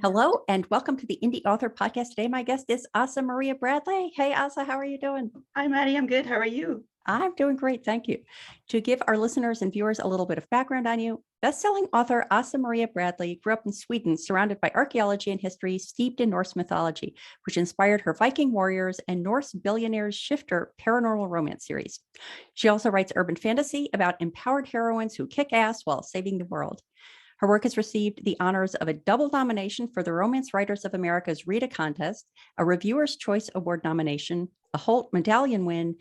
Hello and welcome to the Indy Author podcast. Today, my guest is Asa Maria Bradley. Hey, Asa, how are you doing? Hi, Maddie. I'm good. How are you? I'm doing great. Thank you. To give our listeners and viewers a little bit of background on you, bestselling author Asa Maria Bradley grew up in Sweden, surrounded by archaeology and history steeped in Norse mythology, which inspired her Viking warriors and Norse Billionaire's shifter paranormal romance series. She also writes urban fantasy about empowered heroines who kick ass while saving the world. Her work has received the honors of a double nomination for the Romance Writers of America's RITA contest, a Reviewer's Choice Award nomination, a Holt Medallion win,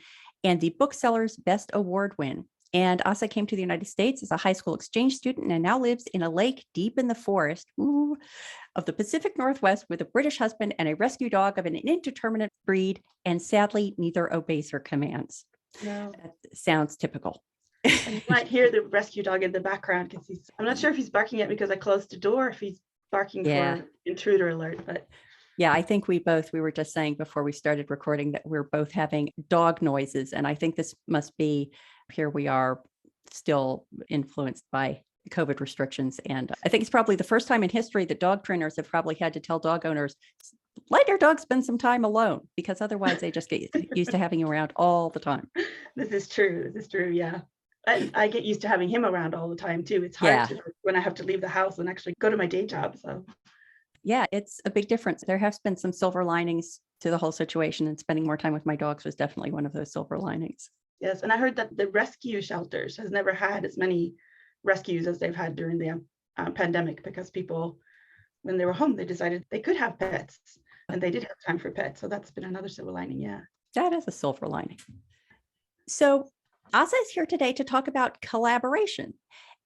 and the Booksellers Best Award win. And Asa came to the United States as a high school exchange student and now lives in a lake deep in the forest of the Pacific Northwest with a British husband and a rescue dog of an indeterminate breed, and sadly, neither obeys her commands. No. That sounds typical. And you might hear the rescue dog in the background because I'm not sure if he's barking at me because I closed the door, if he's barking for intruder alert, but yeah, I think we were just saying before we started recording that we're both having dog noises. And I think this must be, here we are still influenced by COVID restrictions. And I think it's probably the first time in history that dog trainers have probably had to tell dog owners, let your dog spend some time alone, because otherwise they just get used to having you around all the time. This is true. Yeah. I get used to having him around all the time too. It's hard when I have to leave the house and actually go to my day job. So yeah, it's a big difference. There have been some silver linings to the whole situation, and spending more time with my dogs was definitely one of those silver linings. Yes. And I heard that the rescue shelters has never had as many rescues as they've had during the pandemic, because people, when they were home, they decided they could have pets and they did have time for pets. So that's been another silver lining. Yeah. That is a silver lining. So Asa is here today to talk about collaboration.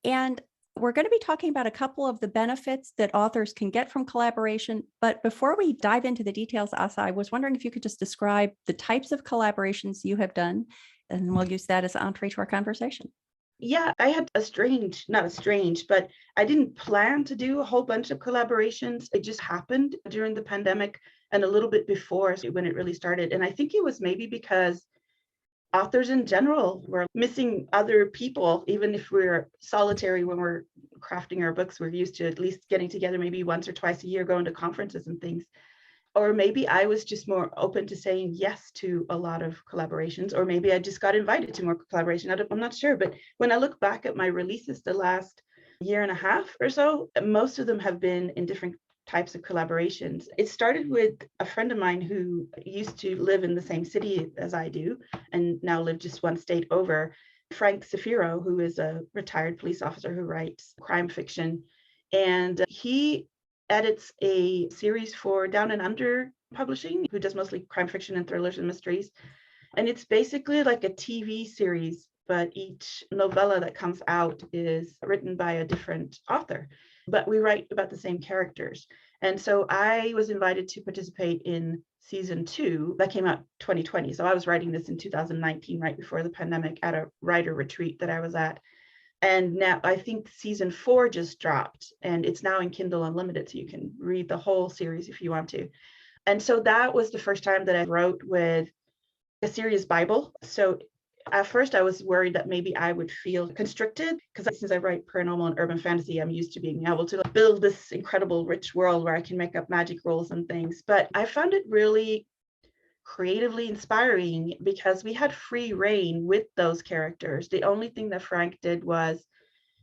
And we're going to be talking about a couple of the benefits that authors can get from collaboration. But before we dive into the details, Asa, I was wondering if you could just describe the types of collaborations you have done, and we'll use that as an entree to our conversation. Yeah, I had but I didn't plan to do a whole bunch of collaborations. It just happened during the pandemic and a little bit before, when it really started. And I think it was maybe because authors in general were missing other people. Even if we're solitary when we're crafting our books, we're used to at least getting together maybe once or twice a year, going to conferences and things. Or maybe I was just more open to saying yes to a lot of collaborations, or maybe I just got invited to more collaboration. I'm not sure, but when I look back at my releases the last year and a half or so, most of them have been in different types of collaborations. It started with a friend of mine who used to live in the same city as I do and now live just one state over, Frank Zafiro, who is a retired police officer who writes crime fiction. And he edits a series for Down and Under Publishing, who does mostly crime fiction and thrillers and mysteries. And it's basically like a TV series, but each novella that comes out is written by a different author, but we write about the same characters. And so I was invited to participate in season 2 that came out 2020. So I was writing this in 2019, right before the pandemic, at a writer retreat that I was at. And now I think season 4 just dropped, and it's now in Kindle Unlimited, so you can read the whole series if you want to. And so that was the first time that I wrote with a serious Bible. So at first I was worried that maybe I would feel constricted, because since I write paranormal and urban fantasy, I'm used to being able to build this incredible rich world where I can make up magic rules and things. But I found it really creatively inspiring because we had free reign with those characters. The only thing that Frank did was,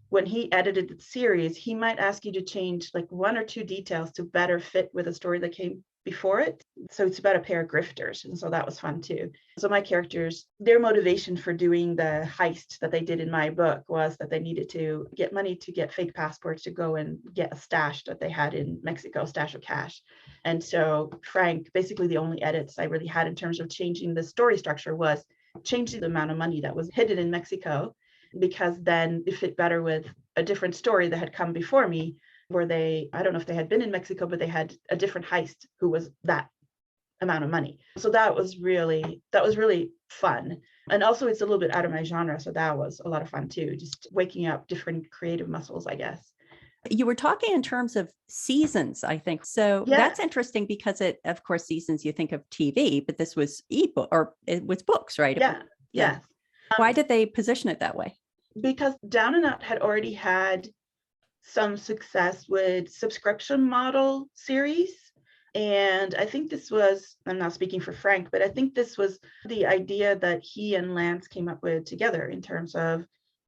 when he edited the series, he might ask you to change like 1 or 2 details to better fit with a story that came before it. So it's about a pair of grifters. And so that was fun too. So my characters, their motivation for doing the heist that they did in my book was that they needed to get money to get fake passports to go and get a stash that they had in Mexico, stash of cash. And so Frank, basically the only edits I really had in terms of changing the story structure was changing the amount of money that was hidden in Mexico, because then it fit better with a different story that had come before me, where I don't know if they had been in Mexico, but they had a different heist who was that amount of money. So that was really fun. And also it's a little bit out of my genre. So that was a lot of fun too, just waking up different creative muscles, I guess. You were talking in terms of seasons, I think. So that's interesting because of course, seasons, you think of TV, but this was ebook, or it was books, right? Yeah. Why did they position it that way? Because Down and Out had already had some success with subscription model series. And I think this was, I'm not speaking for Frank, but I think this was the idea that he and Lance came up with together in terms of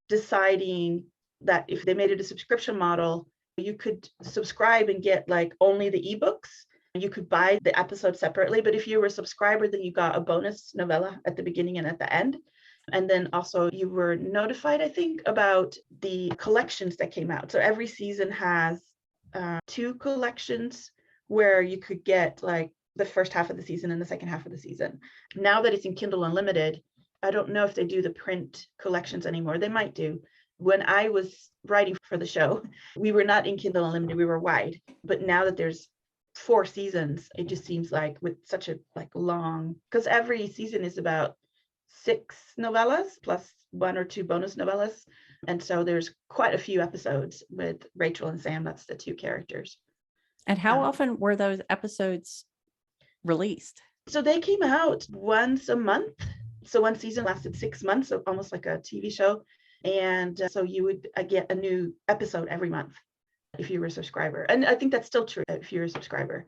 deciding that if they made it a subscription model, you could subscribe and get like only the ebooks. You could buy the episode separately, but if you were a subscriber, then you got a bonus novella at the beginning and at the end. And then also you were notified, I think, about the collections that came out. So every season has 2 collections where you could get like the first half of the season and the second half of the season. Now that it's in Kindle Unlimited, I don't know if they do the print collections anymore. They might do. When I was writing for the show, we were not in Kindle Unlimited, we were wide. But now that there's 4 seasons, it just seems like with such a like long, because every season is about 6 novellas plus 1 or 2 bonus novellas. And so there's quite a few episodes with Rachel and Sam. That's the 2 characters. And how often were those episodes released? So they came out once a month. So one season lasted 6 months, so almost like a TV show. And so you would get a new episode every month if you were a subscriber. And I think that's still true if you're a subscriber.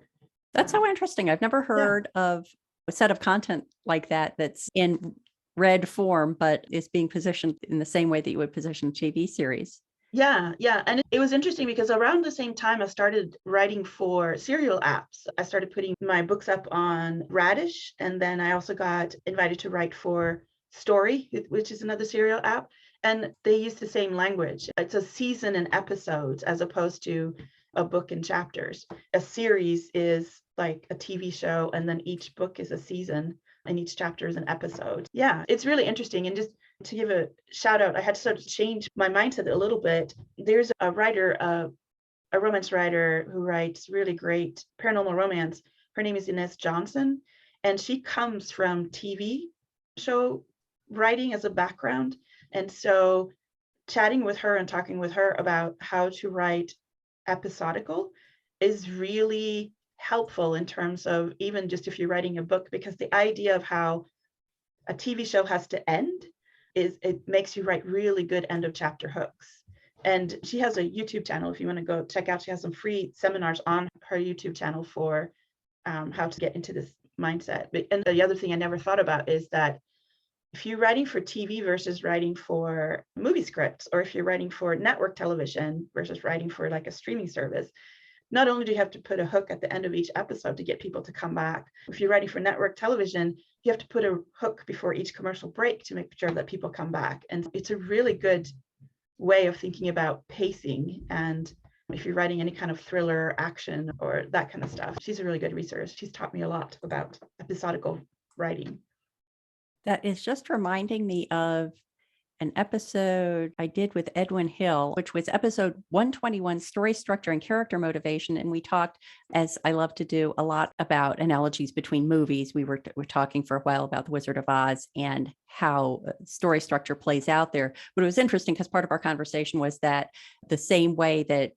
That's so interesting. I've never heard of a set of content like that that's in read form, but is being positioned in the same way that you would position a TV series. Yeah. And it was interesting because around the same time I started writing for serial apps. I started putting my books up on Radish, and then I also got invited to write for Story, which is another serial app. And they use the same language. It's a season and episodes as opposed to a book and chapters. A series is like a TV show, and then each book is a season and each chapter is an episode. Yeah, it's really interesting. And just to give a shout out, I had to sort of change my mindset a little bit. There's a writer, a romance writer who writes really great paranormal romance. Her name is Ines Johnson, and she comes from TV show writing as a background. And so chatting with her and talking with her about how to write episodical is really helpful in terms of even just if you're writing a book, because the idea of how a TV show has to end is it makes you write really good end of chapter hooks. And she has a YouTube channel if you want to go check out. She has some free seminars on her YouTube channel for how to get into this mindset. And the other thing I never thought about is that if you're writing for TV versus writing for movie scripts, or if you're writing for network television versus writing for like a streaming service, not only do you have to put a hook at the end of each episode to get people to come back, if you're writing for network television, you have to put a hook before each commercial break to make sure that people come back. And it's a really good way of thinking about pacing. And if you're writing any kind of thriller, action, or that kind of stuff, she's a really good resource. She's taught me a lot about episodical writing. That is just reminding me of an episode I did with Edwin Hill, which was episode 121, Story Structure and Character Motivation. And we talked, as I love to do, a lot about analogies between movies. We were talking for a while about The Wizard of Oz and how story structure plays out there. But it was interesting because part of our conversation was that the same way that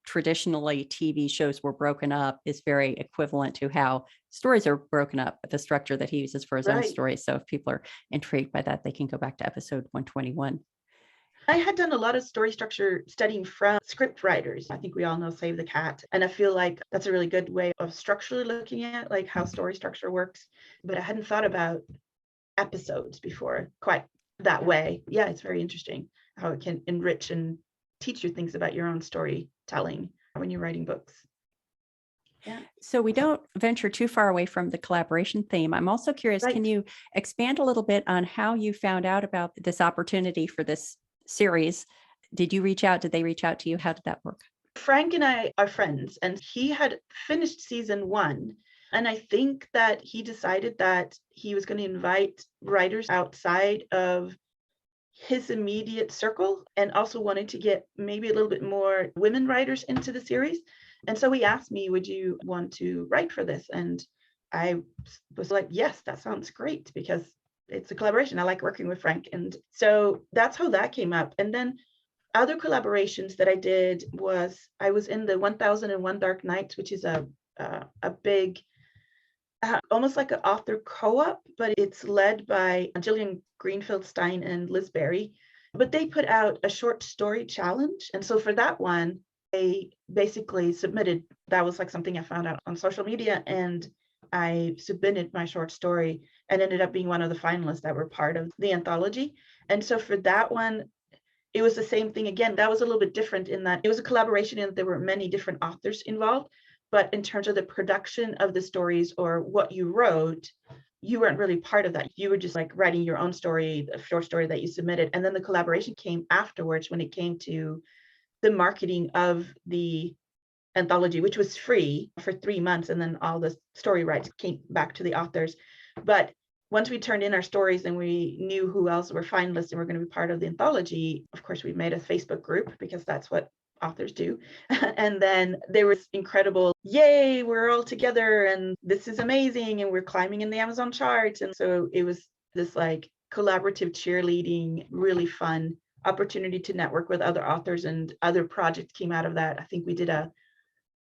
traditionally TV shows were broken up is very equivalent to how stories are broken up, the structure that he uses for his own stories. So if people are intrigued by that, they can go back to episode 121. I had done a lot of story structure studying from script writers. I think we all know Save the Cat. And I feel like that's a really good way of structurally looking at like how story structure works. But I hadn't thought about episodes before quite that way. Yeah, it's very interesting how it can enrich and teach you things about your own storytelling when you're writing books. Yeah. So we don't venture too far away from the collaboration theme. I'm also curious, can you expand a little bit on how you found out about this opportunity for this series? Did you reach out? Did they reach out to you? How did that work? Frank and I are friends, and he had finished season 1. And I think that he decided that he was going to invite writers outside of his immediate circle, and also wanted to get maybe a little bit more women writers into the series. And so he asked me, would you want to write for this? And I was like, yes, that sounds great, because it's a collaboration. I like working with Frank. And so that's how that came up. And then other collaborations that I did was I was in the 1001 Dark Nights, which is a big, almost like an author co-op, but it's led by Gillian Greenfield Stein and Liz Berry. But they put out a short story challenge. And so for that one, I basically submitted, that was like something I found out on social media, and I submitted my short story and ended up being one of the finalists that were part of the anthology. And so for that one, it was the same thing again. That was a little bit different in that it was a collaboration and there were many different authors involved. But in terms of the production of the stories or what you wrote, you weren't really part of that. You were just like writing your own story, a short story that you submitted. And then the collaboration came afterwards when it came to the marketing of the anthology, which was free for 3 months. And then all the story rights came back to the authors. But once we turned in our stories and we knew who else were finalists and were going to be part of the anthology, of course, we made a Facebook group because that's what authors do. And then there was incredible, yay, we're all together and this is amazing and we're climbing in the Amazon charts. And so it was this like collaborative cheerleading, really fun opportunity to network with other authors, and other projects came out of that. I think we did a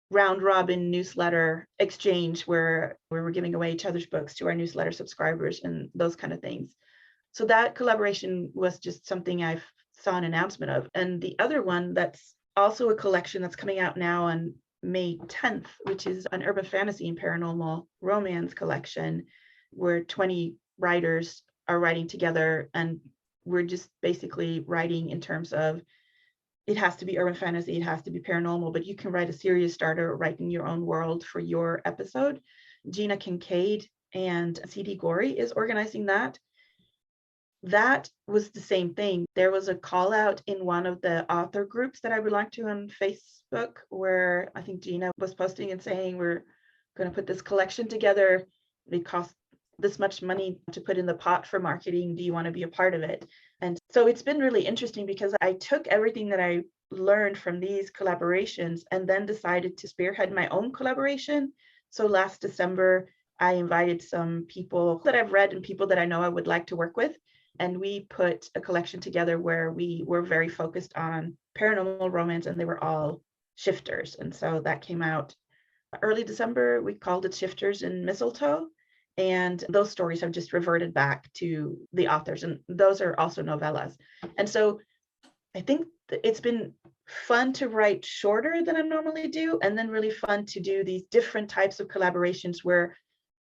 round robin newsletter exchange where we were giving away each other's books to our newsletter subscribers and those kind of things. So that collaboration was just something I saw an announcement of. And the other one that's also a collection that's coming out now on May 10th, which is an urban fantasy and paranormal romance collection where 20 writers are writing together, and we're just basically writing in terms of it has to be urban fantasy, it has to be paranormal, but you can write a serious starter, write in your own world for your episode. Gina Kincaid and CD Gorey is organizing that. That was the same thing. There was a call out in one of the author groups that I belong to on Facebook, where I think Gina was posting and saying, we're going to put this collection together. It costs this much money to put in the pot for marketing. Do you want to be a part of it? And so it's been really interesting because I took everything that I learned from these collaborations and then decided to spearhead my own collaboration. So last December, I invited some people that I've read and people that I know I would like to work with. And we put a collection together where we were very focused on paranormal romance, and they were all shifters. And so that came out early December. We called it Shifters and Mistletoe. And those stories have just reverted back to the authors. And those are also novellas. And so I think it's been fun to write shorter than I normally do, and then really fun to do these different types of collaborations where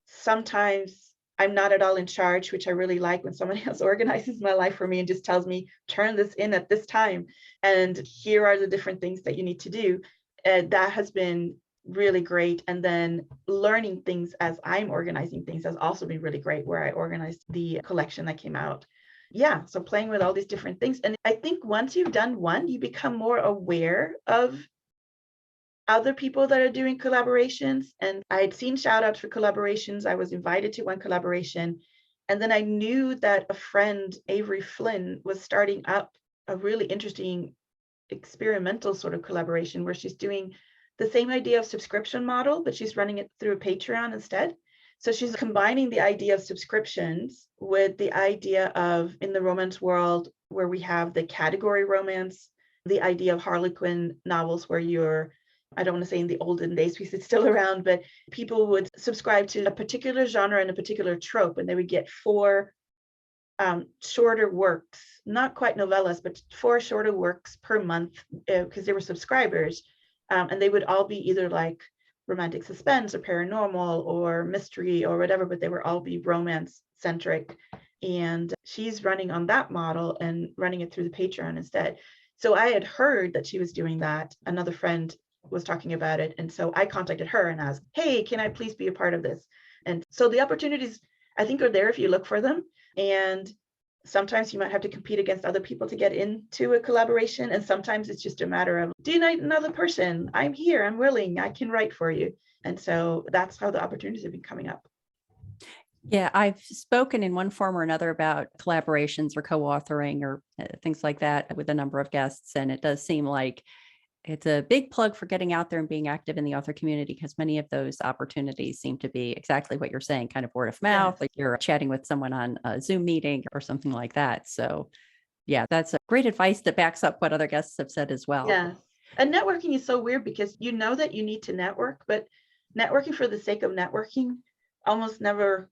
sometimes I'm not at all in charge, which I really like when somebody else organizes my life for me and just tells me, turn this in at this time, and here are the different things that you need to do. That has been really great. And then learning things as I'm organizing things has also been really great, where I organized the collection that came out. Yeah, so playing with all these different things. And I think once you've done one, you become more aware of other people that are doing collaborations. And I had seen shout outs for collaborations. I was invited to one collaboration. And then I knew that a friend, Avery Flynn, was starting up a really interesting experimental sort of collaboration where she's doing the same idea of subscription model, but she's running it through a Patreon instead. So she's combining the idea of subscriptions with the idea of, in the romance world, where we have the category romance, the idea of Harlequin novels where you're, I don't want to say in the olden days because it's still around, but people would subscribe to a particular genre and a particular trope, and they would get 4 shorter works, not quite novellas, but 4 shorter works per month because they were subscribers. And they would all be either like romantic suspense or paranormal or mystery or whatever, but they would all be romance centric. And she's running on that model and running it through the Patreon instead. So I had heard that she was doing that. Another friend was talking about it. And so I contacted her and asked, hey, can I please be a part of this? And so the opportunities, I think, are there if you look for them. And sometimes you might have to compete against other people to get into a collaboration. And sometimes it's just a matter of, do you need another person? I'm here, I'm willing, I can write for you. And so that's how the opportunities have been coming up. Yeah, I've spoken in one form or another about collaborations or co-authoring or things like that with a number of guests. And it does seem like it's a big plug for getting out there and being active in the author community, because many of those opportunities seem to be exactly what you're saying, kind of word of mouth, like you're chatting with someone on a Zoom meeting or something like that. So yeah, that's a great advice that backs up what other guests have said as well. Yeah. And networking is so weird because you know that you need to network, but networking for the sake of networking almost never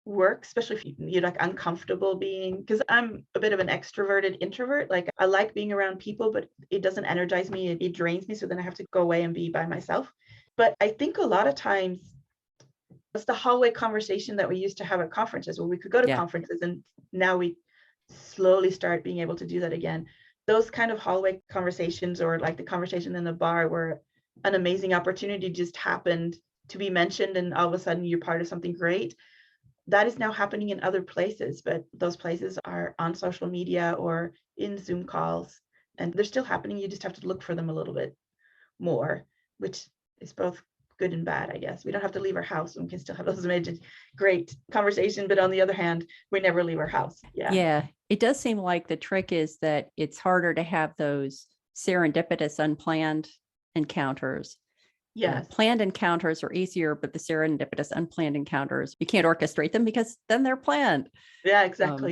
work, especially if you're like uncomfortable being, because I'm a bit of an extroverted introvert. Like I like being around people, but it doesn't energize me. It drains me. So then I have to go away and be by myself. But I think a lot of times it's the hallway conversation that we used to have at conferences, where we could go to Yeah. conferences, and now we slowly start being able to do that again. Those kind of hallway conversations, or like the conversation in the bar where an amazing opportunity just happened to be mentioned and all of a sudden you're part of something great, that is now happening in other places, but those places are on social media or in Zoom calls, and they're still happening. You just have to look for them a little bit more, which is both good and bad, I guess. We don't have to leave our house and we can still have those amazing, great conversation. But on the other hand, we never leave our house. Yeah. Yeah. It does seem like the trick is that it's harder to have those serendipitous, unplanned encounters. Yes. Planned encounters are easier, but the serendipitous, unplanned encounters, you can't orchestrate them because then they're planned. Yeah, exactly.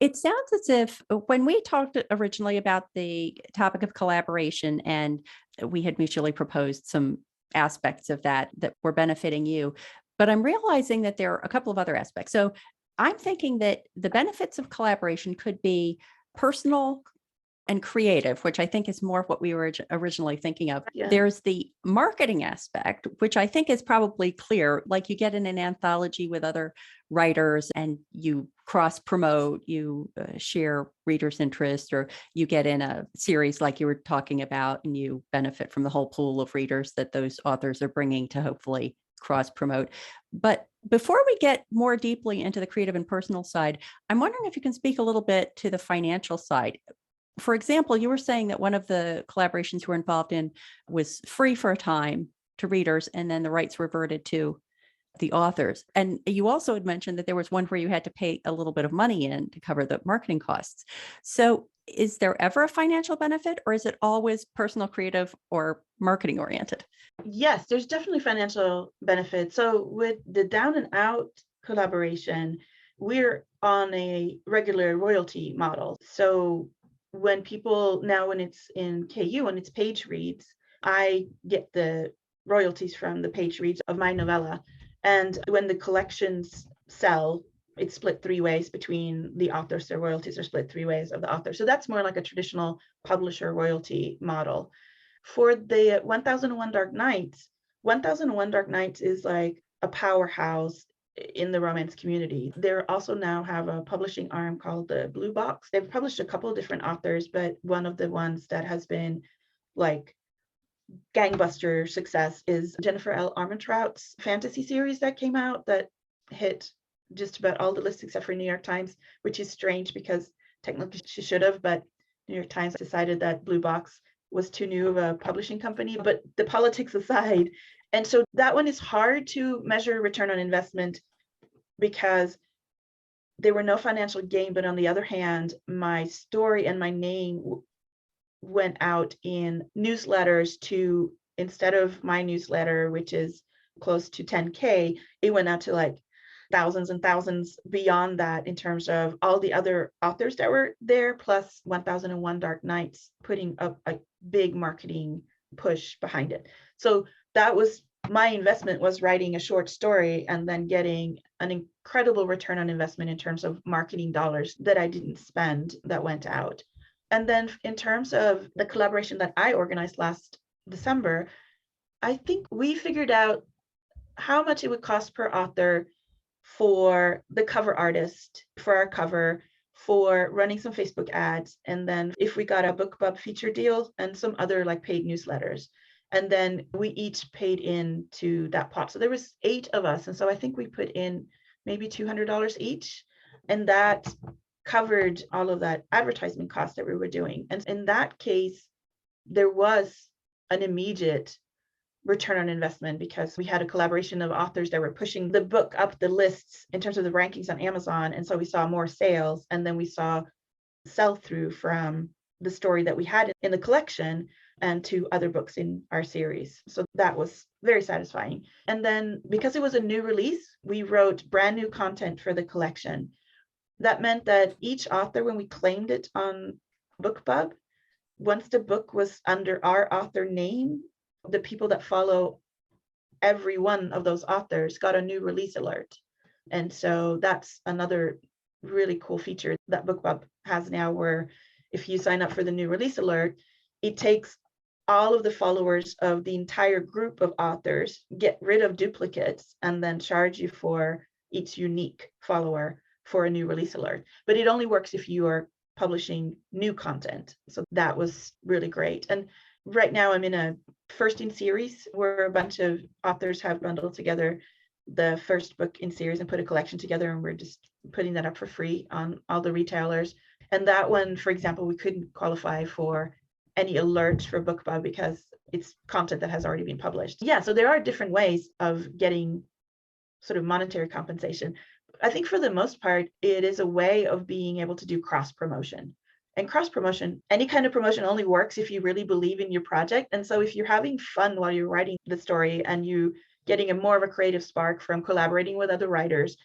It sounds as if when we talked originally about the topic of collaboration, and we had mutually proposed some aspects of that were benefiting you, but I'm realizing that there are a couple of other aspects. So I'm thinking that the benefits of collaboration could be personal and creative, which I think is more of what we were originally thinking of. Yeah. There's the marketing aspect, which I think is probably clear. Like you get in an anthology with other writers and you cross promote, you share readers' interest, or you get in a series like you were talking about and you benefit from the whole pool of readers that those authors are bringing to hopefully cross promote. But before we get more deeply into the creative and personal side, I'm wondering if you can speak a little bit to the financial side. For example, you were saying that one of the collaborations you were involved in was free for a time to readers, and then the rights reverted to the authors. And you also had mentioned that there was one where you had to pay a little bit of money in to cover the marketing costs. So is there ever a financial benefit, or is it always personal, creative, or marketing oriented? Yes, there's definitely financial benefit. So with the Down and Out collaboration, we're on a regular royalty model. So when people now, when it's in KU, when it's page reads, I get the royalties from the page reads of my novella. And when the collections sell, it's split three ways between the authors. Their royalties are split three ways of the author. So that's more like a traditional publisher royalty model. For the 1001 Dark Nights, 1001 Dark Nights is like a powerhouse in the romance community. They also now have a publishing arm called the Blue Box. They've published a couple of different authors, but one of the ones that has been like gangbuster success is Jennifer L. Armentrout's fantasy series that came out that hit just about all the lists except for New York Times, which is strange because technically she should have, but New York Times decided that Blue Box was too new of a publishing company. But the politics aside, and so that one is hard to measure return on investment because there were no financial gain, but on the other hand, my story and my name went out in newsletters to, instead of my newsletter, which is close to 10K, it went out to like thousands and thousands beyond that in terms of all the other authors that were there, plus 1001 Dark Nights putting up a big marketing push behind it. So that was my investment, was writing a short story and then getting an incredible return on investment in terms of marketing dollars that I didn't spend that went out. And then in terms of the collaboration that I organized last December, I think we figured out how much it would cost per author for the cover artist, for our cover, for running some Facebook ads, and then if we got a BookBub feature deal and some other like paid newsletters. And then we each paid into that pot. So there was 8 of us. And so I think we put in maybe $200 each. And that covered all of that advertisement cost that we were doing. And in that case, there was an immediate return on investment because we had a collaboration of authors that were pushing the book up the lists in terms of the rankings on Amazon. And so we saw more sales, and then we saw sell through from the story that we had in the collection and to other books in our series. So that was very satisfying. And then because it was a new release, we wrote brand new content for the collection. That meant that each author, when we claimed it on BookBub, once the book was under our author name, the people that follow every one of those authors got a new release alert. And so that's another really cool feature that BookBub has now, where if you sign up for the new release alert, it takes all of the followers of the entire group of authors, get rid of duplicates, and then charge you for each unique follower for a new release alert. But it only works if you are publishing new content. So that was really great. And right now I'm in a first in series where a bunch of authors have bundled together the first book in series and put a collection together, and we're just putting that up for free on all the retailers. And that one, for example, we couldn't qualify for any alerts for BookBub because it's content that has already been published. Yeah, so there are different ways of getting sort of monetary compensation. I think for the most part, it is a way of being able to do cross promotion. And cross promotion, any kind of promotion only works if you really believe in your project. And so if you're having fun while you're writing the story and you getting a more of a creative spark from collaborating with other writers,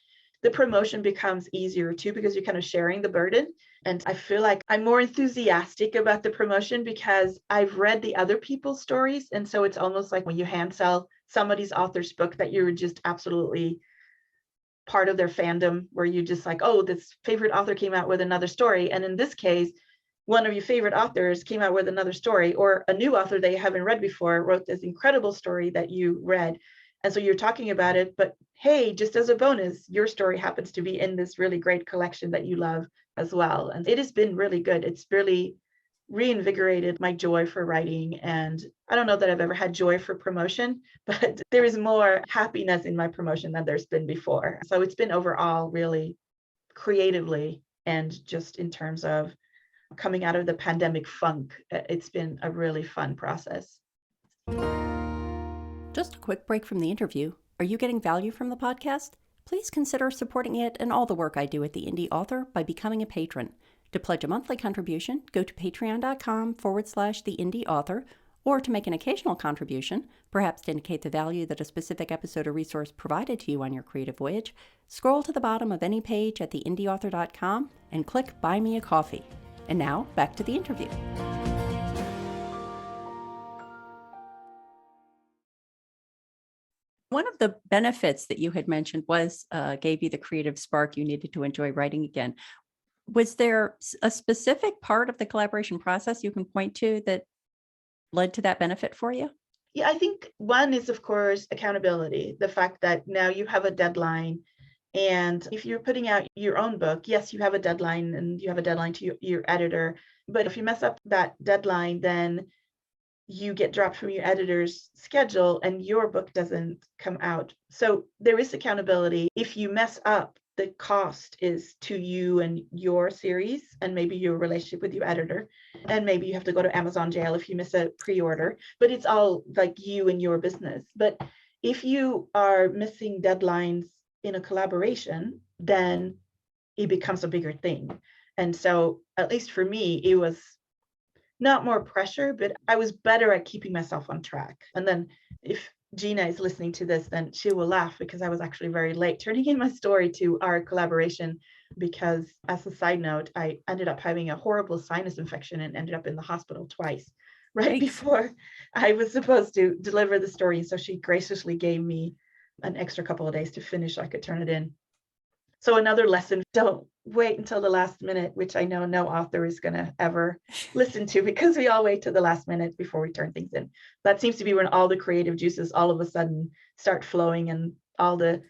the promotion becomes easier too, because you're kind of sharing the burden. And I feel like I'm more enthusiastic about the promotion because I've read the other people's stories. And so it's almost like when you hand sell somebody's author's book that you're just absolutely part of their fandom, where you just like, oh, this favorite author came out with another story. And in this case, one of your favorite authors came out with another story, or a new author that you haven't read before wrote this incredible story that you read. And so you're talking about it, but hey, just as a bonus, your story happens to be in this really great collection that you love as well. And it has been really good. It's really reinvigorated my joy for writing. And I don't know that I've ever had joy for promotion, but there is more happiness in my promotion than there's been before. So it's been overall really creatively, and just in terms of coming out of the pandemic funk, it's been a really fun process. Just a quick break from the interview. Are you getting value from the podcast? Please consider supporting it and all the work I do at the Indy Author by becoming a patron. To pledge a monthly contribution, go to patreon.com/the Indy Author, or to make an occasional contribution, perhaps to indicate the value that a specific episode or resource provided to you on your creative voyage, scroll to the bottom of any page at theindyauthor.com and click Buy Me a Coffee. And now, back to the interview. One of the benefits that you had mentioned was gave you the creative spark you needed to enjoy writing again. Was there a specific part of the collaboration process you can point to that led to that benefit for you? Yeah, I think one is, of course, accountability. The fact that now you have a deadline. And if you're putting out your own book, yes, you have a deadline and you have a deadline to your editor. But if you mess up that deadline, then you get dropped from your editor's schedule and your book doesn't come out. So there is accountability. If you mess up, the cost is to you and your series, and maybe your relationship with your editor. And maybe you have to go to Amazon jail if you miss a pre-order, but it's all like you and your business. But if you are missing deadlines in a collaboration, then it becomes a bigger thing. And so, at least for me, it was not more pressure, but I was better at keeping myself on track. And then if Gina is listening to this, then she will laugh because I was actually very late turning in my story to our collaboration, because as a side note, I ended up having a horrible sinus infection and ended up in the hospital twice right Yikes. before I was supposed to deliver the story. So she graciously gave me an extra couple of days to finish so I could turn it in. So another lesson, don't wait until the last minute, which I know no author is going to ever listen to, because we all wait to the last minute before we turn things in. That seems to be when all the creative juices all of a sudden start flowing, and all the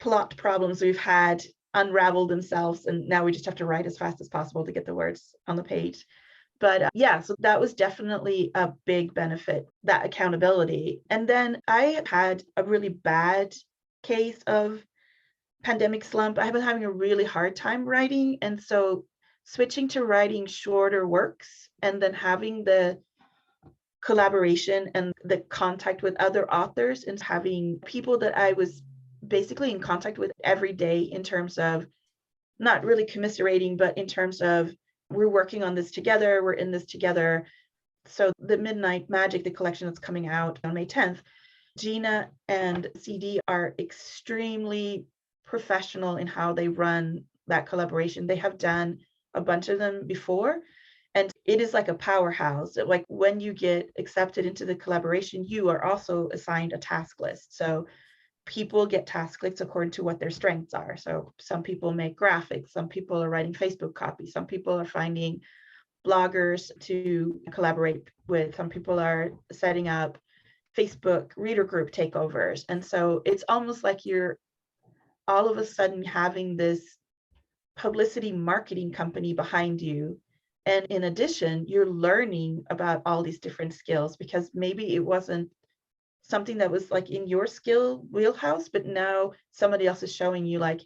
plot problems we've had unravel themselves. And now we just have to write as fast as possible to get the words on the page. But yeah, so that was definitely a big benefit, that accountability. And then I had a really bad case of pandemic slump. I've been having a really hard time writing. And so switching to writing shorter works, and then having the collaboration and the contact with other authors, and having people that I was basically in contact with every day, in terms of not really commiserating, but in terms of we're working on this together, we're in this together. So the Midnight Magic, the collection that's coming out on May 10th, Gina and CD are extremely professional in how they run that collaboration. They have done a bunch of them before, and it is like a powerhouse. Like when you get accepted into the collaboration, you are also assigned a task list. So people get task clicks according to what their strengths are. So some people make graphics, some people are writing Facebook copy, some people are finding bloggers to collaborate with, some people are setting up Facebook reader group takeovers. And so it's almost like you're all of a sudden having this publicity marketing company behind you. And in addition, you're learning about all these different skills because maybe it wasn't something that was like in your skill wheelhouse, but now somebody else is showing you like,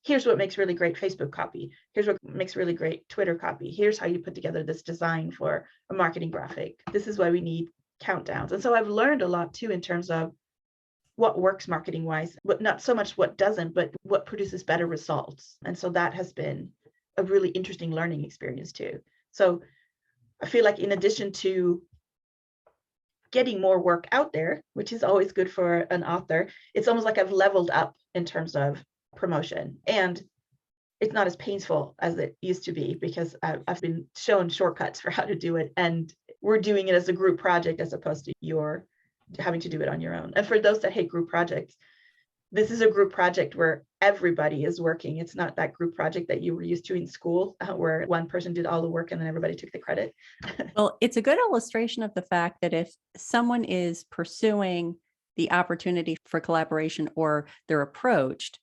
here's what makes really great Facebook copy. Here's what makes really great Twitter copy. Here's how you put together this design for a marketing graphic. This is why we need countdowns. And so I've learned a lot too in terms of what works marketing wise, but not so much what doesn't, but what produces better results. And so that has been a really interesting learning experience too. So I feel like in addition to getting more work out there, which is always good for an author, it's almost like I've leveled up in terms of promotion. And it's not as painful as it used to be because I've been shown shortcuts for how to do it. And we're doing it as a group project as opposed to you're having to do it on your own. And for those that hate group projects, this is a group project where everybody is working. It's not that group project that you were used to in school where one person did all the work and then everybody took the credit. Well, it's a good illustration of the fact that if someone is pursuing the opportunity for collaboration or they're approached,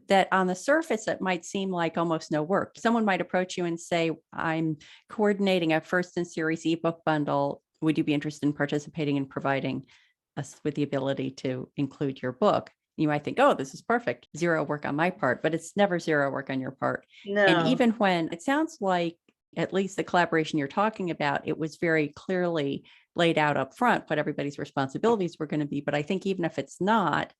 that on the surface, it might seem like almost no work. Someone might approach you and say, I'm coordinating a first in series ebook bundle. Would you be interested in participating in providing us with the ability to include your book? You might think, oh, this is perfect. Zero work on my part, but it's never zero work on your part. No. And even when it sounds like at least the collaboration you're talking about, it was very clearly laid out up front what everybody's responsibilities were going to be. But I think even if it's not,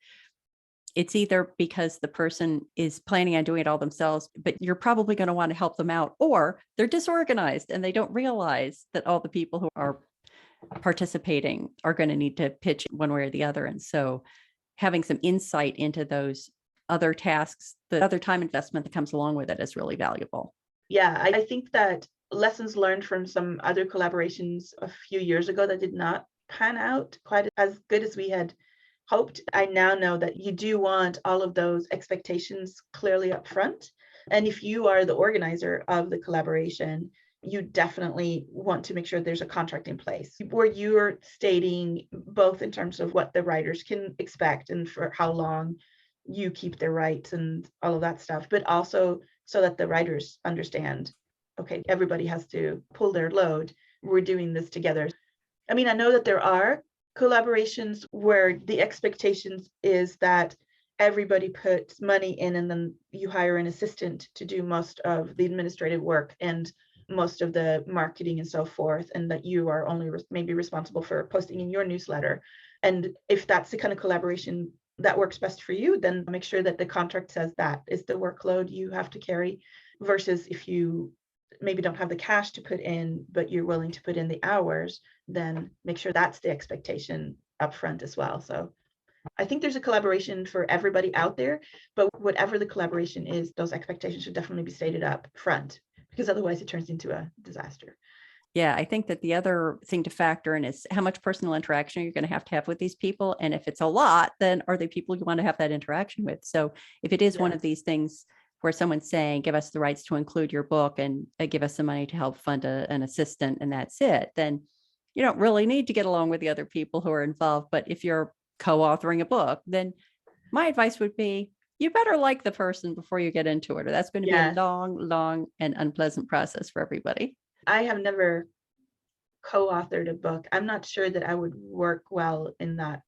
it's either because the person is planning on doing it all themselves, but you're probably going to want to help them out, or they're disorganized and they don't realize that all the people who are participating are going to need to pitch one way or the other. And so having some insight into those other tasks, the other time investment that comes along with it is really valuable. Yeah, I think that lessons learned from some other collaborations a few years ago that did not pan out quite as good as we had hoped. I now know that you do want all of those expectations clearly up front. And if you are the organizer of the collaboration, you definitely want to make sure there's a contract in place where you're stating both in terms of what the writers can expect and for how long you keep their rights and all of that stuff, but also so that the writers understand, okay, everybody has to pull their load. We're doing this together. I mean, I know that there are collaborations where the expectations is that everybody puts money in and then you hire an assistant to do most of the administrative work and most of the marketing and so forth, and that you are only maybe responsible for posting in your newsletter. And if that's the kind of collaboration that works best for you, then make sure that the contract says that is the workload you have to carry, versus if you maybe don't have the cash to put in, but you're willing to put in the hours, then make sure that's the expectation up front as well. So I think there's a collaboration for everybody out there, but whatever the collaboration is, those expectations should definitely be stated up front, because otherwise it turns into a disaster. Yeah, I think that the other thing to factor in is how much personal interaction you're going to have with these people. And if it's a lot, then are they people you want to have that interaction with? So if it is one of these things where someone's saying, give us the rights to include your book and give us some money to help fund an assistant, and that's it, then you don't really need to get along with the other people who are involved. But if you're co-authoring a book, then my advice would be, you better like the person before you get into it, or that's going to be a long and unpleasant process for everybody. I have never co-authored a book. I'm not sure that I would work well in that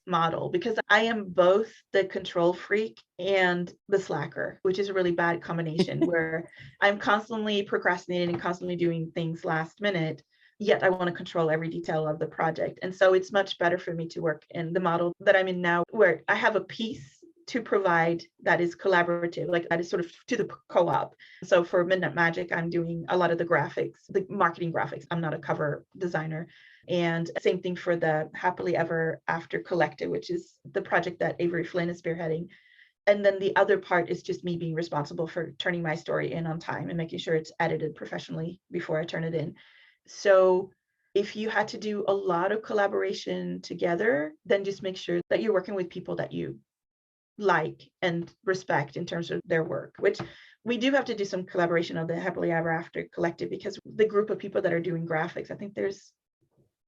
model because I am both the control freak and the slacker, which is a really bad combination where I'm constantly procrastinating and constantly doing things last minute, yet I want to control every detail of the project. And so it's much better for me to work in the model that I'm in now, where I have a piece to provide that is collaborative, like that is sort of to the co-op. So for Midnight Magic, I'm doing a lot of the graphics, the marketing graphics. I'm not a cover designer. And same thing for the Happily Ever After Collective, which is the project that Avery Flynn is spearheading. And then the other part is just me being responsible for turning my story in on time and making sure it's edited professionally before I turn it in. So If you had to do a lot of collaboration together, then just make sure that you're working with people that you like and respect in terms of their work, which we do have to do some collaboration on the Happily Ever After Collective, because the group of people that are doing graphics, I think there's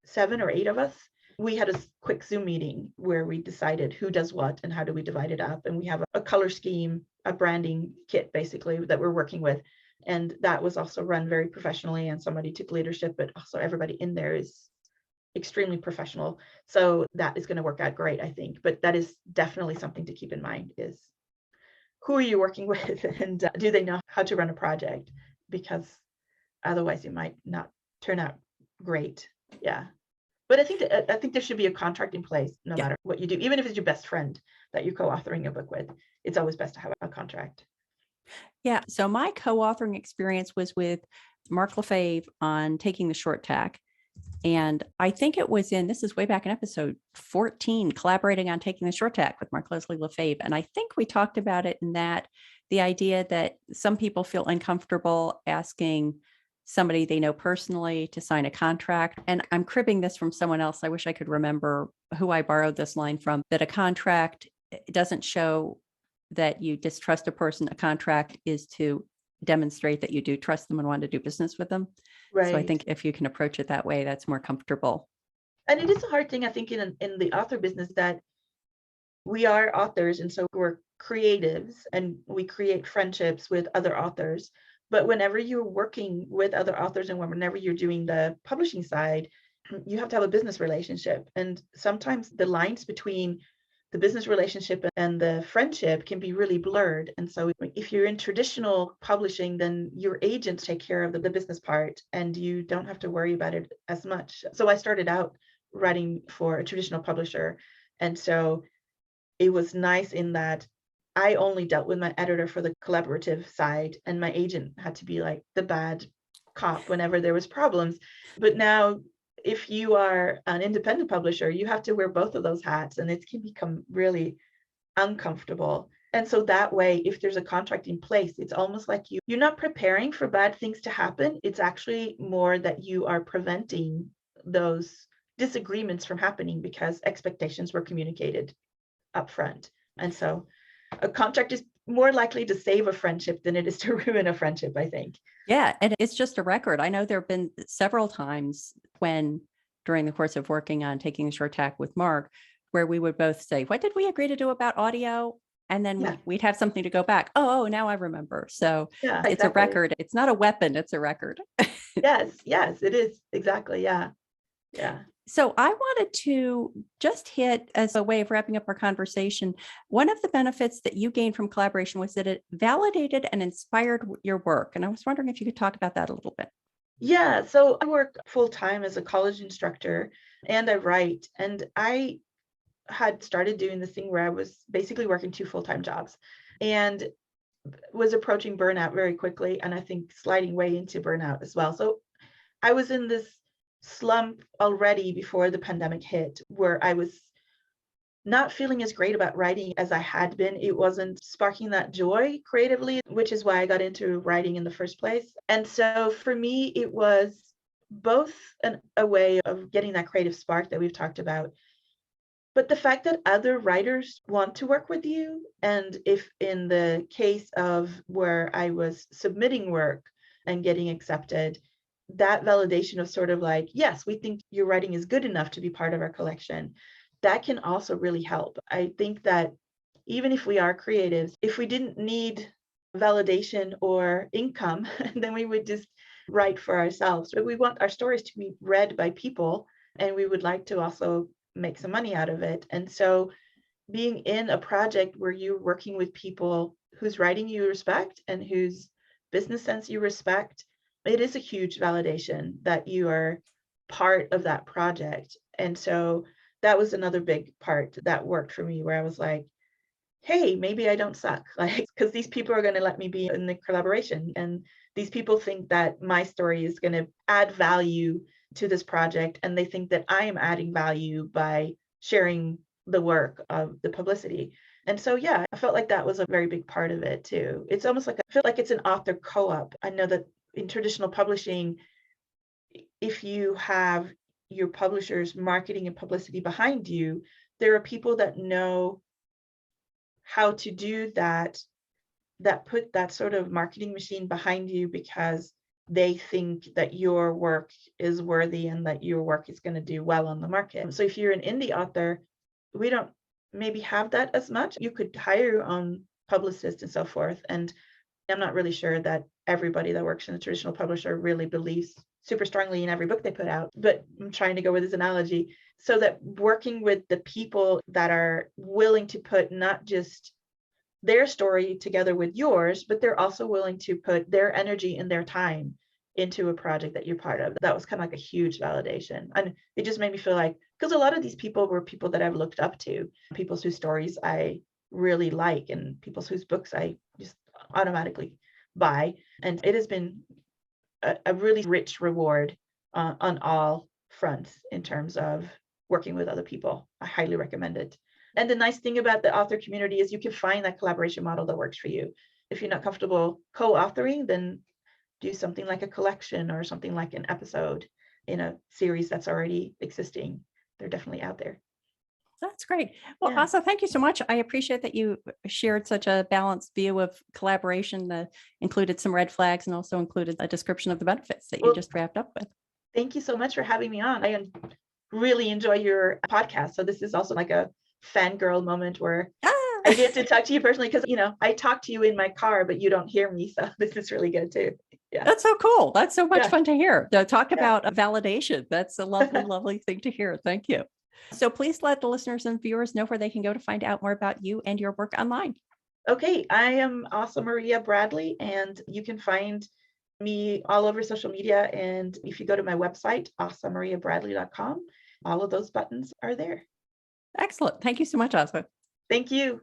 7 or 8 of us. We had a quick Zoom meeting where we decided who does what and how do we divide it up. And we have a color scheme, a branding kit basically that we're working with. And that was also run very professionally, and somebody took leadership, but also everybody in there is extremely professional. So that is going to work out great, I think. But that is definitely something to keep in mind, is who are you working with, and do they know how to run a project? Because otherwise it might not turn out great. Yeah. But I think there should be a contract in place no matter what you do, even if it's your best friend that you're co-authoring a book with. It's always best to have a contract. Yeah. So my co-authoring experience was with Mark Lefebvre on Taking the Short Tack. And I think it was this is way back in episode 14, collaborating on Taking the Short Tack with Mark Leslie Lefebvre. And I think we talked about it in that the idea that some people feel uncomfortable asking somebody they know personally to sign a contract. And I'm cribbing this from someone else. I wish I could remember who I borrowed this line from, that a contract doesn't show that you distrust a person. A contract is to demonstrate that you do trust them and want to do business with them. Right. So I think if you can approach it that way, that's more comfortable. And it is a hard thing, I think, in the author business, that we are authors, and so we're creatives and we create friendships with other authors. But whenever you're working with other authors and whenever you're doing the publishing side, you have to have a business relationship. And sometimes the lines between the business relationship and the friendship can be really blurred. And so if you're in traditional publishing, then your agents take care of the business part and you don't have to worry about it as much. So I started out writing for a traditional publisher. And so it was nice in that I only dealt with my editor for the collaborative side, and my agent had to be like the bad cop whenever there was problems. But now, if you are an independent publisher, you have to wear both of those hats, and it can become really uncomfortable. And so that way, if there's a contract in place, it's almost like you're not preparing for bad things to happen. It's actually more that you are preventing those disagreements from happening because expectations were communicated up front. And so a contract is more likely to save a friendship than it is to ruin a friendship, I think. Yeah. And it's just a record. I know there have been several times when, during the course of working on Taking the Short Tack with Mark, where we would both say, what did we agree to do about audio? And then we'd have something to go back. Oh, now I remember. So it's a record. It's not a weapon. It's a record. Yes, it is. Exactly. Yeah. So I wanted to just hit, as a way of wrapping up our conversation, one of the benefits that you gained from collaboration was that it validated and inspired your work. And I was wondering if you could talk about that a little bit. Yeah, so I work full-time as a college instructor and I write. And I had started doing this thing where I was basically working 2 full-time jobs and was approaching burnout very quickly, and I think sliding way into burnout as well. So I was in this slump already before the pandemic hit, where I was not feeling as great about writing as I had been. It wasn't sparking that joy creatively, which is why I got into writing in the first place. And so for me, it was both a way of getting that creative spark that we've talked about, but the fact that other writers want to work with you. And if in the case of where I was submitting work and getting accepted, that validation of sort of like, yes, we think your writing is good enough to be part of our collection, that can also really help. I think that even if we are creatives, if we didn't need validation or income, then we would just write for ourselves. But we want our stories to be read by people, and we would like to also make some money out of it. And so being in a project where you're working with people whose writing you respect and whose business sense you respect, it is a huge validation that you are part of that project. And so that was another big part that worked for me, where I was like, hey, maybe I don't suck, like, because these people are going to let me be in the collaboration, and these people think that my story is going to add value to this project, and they think that I am adding value by sharing the work of the publicity. And so, yeah, I felt like that was a very big part of it too. It's almost like, I feel like it's an author co-op. I know that in traditional publishing, if you have your publisher's marketing and publicity behind you, there are people that know how to do that, that put that sort of marketing machine behind you because they think that your work is worthy and that your work is going to do well on the market. So if you're an indie author, we don't maybe have that as much. You could hire your own publicist and so forth. And I'm not really sure that everybody that works in a traditional publisher really believes super strongly in every book they put out, but I'm trying to go with this analogy so that working with the people that are willing to put not just their story together with yours, but they're also willing to put their energy and their time into a project that you're part of. That was kind of like a huge validation. And it just made me feel like, because a lot of these people were people that I've looked up to, people whose stories I really like and people whose books I just automatically buy. And it has been a really rich reward on all fronts in terms of working with other people. I highly recommend it. And the nice thing about the author community is you can find that collaboration model that works for you. If you're not comfortable co-authoring, then do something like a collection or something like an episode in a series that's already existing. They're definitely out there. That's great. Well, Yeah. Asa, thank you so much. I appreciate that you shared such a balanced view of collaboration, included some red flags and also included a description of the benefits that you just wrapped up with. Thank you so much for having me on. I really enjoy your podcast. So this is also like a fangirl moment where I get to talk to you personally because, I talk to you in my car, but you don't hear me. So this is really good too. Yeah. That's so cool. That's so much fun to hear. Talk Yeah. about validation. That's a lovely, lovely thing to hear. Thank you. So please let the listeners and viewers know where they can go to find out more about you and your work online. Okay, I am Asa Maria Bradley, and you can find me all over social media. And if you go to my website, asamariabradley.com, all of those buttons are there. Excellent. Thank you so much, Asa. Thank you.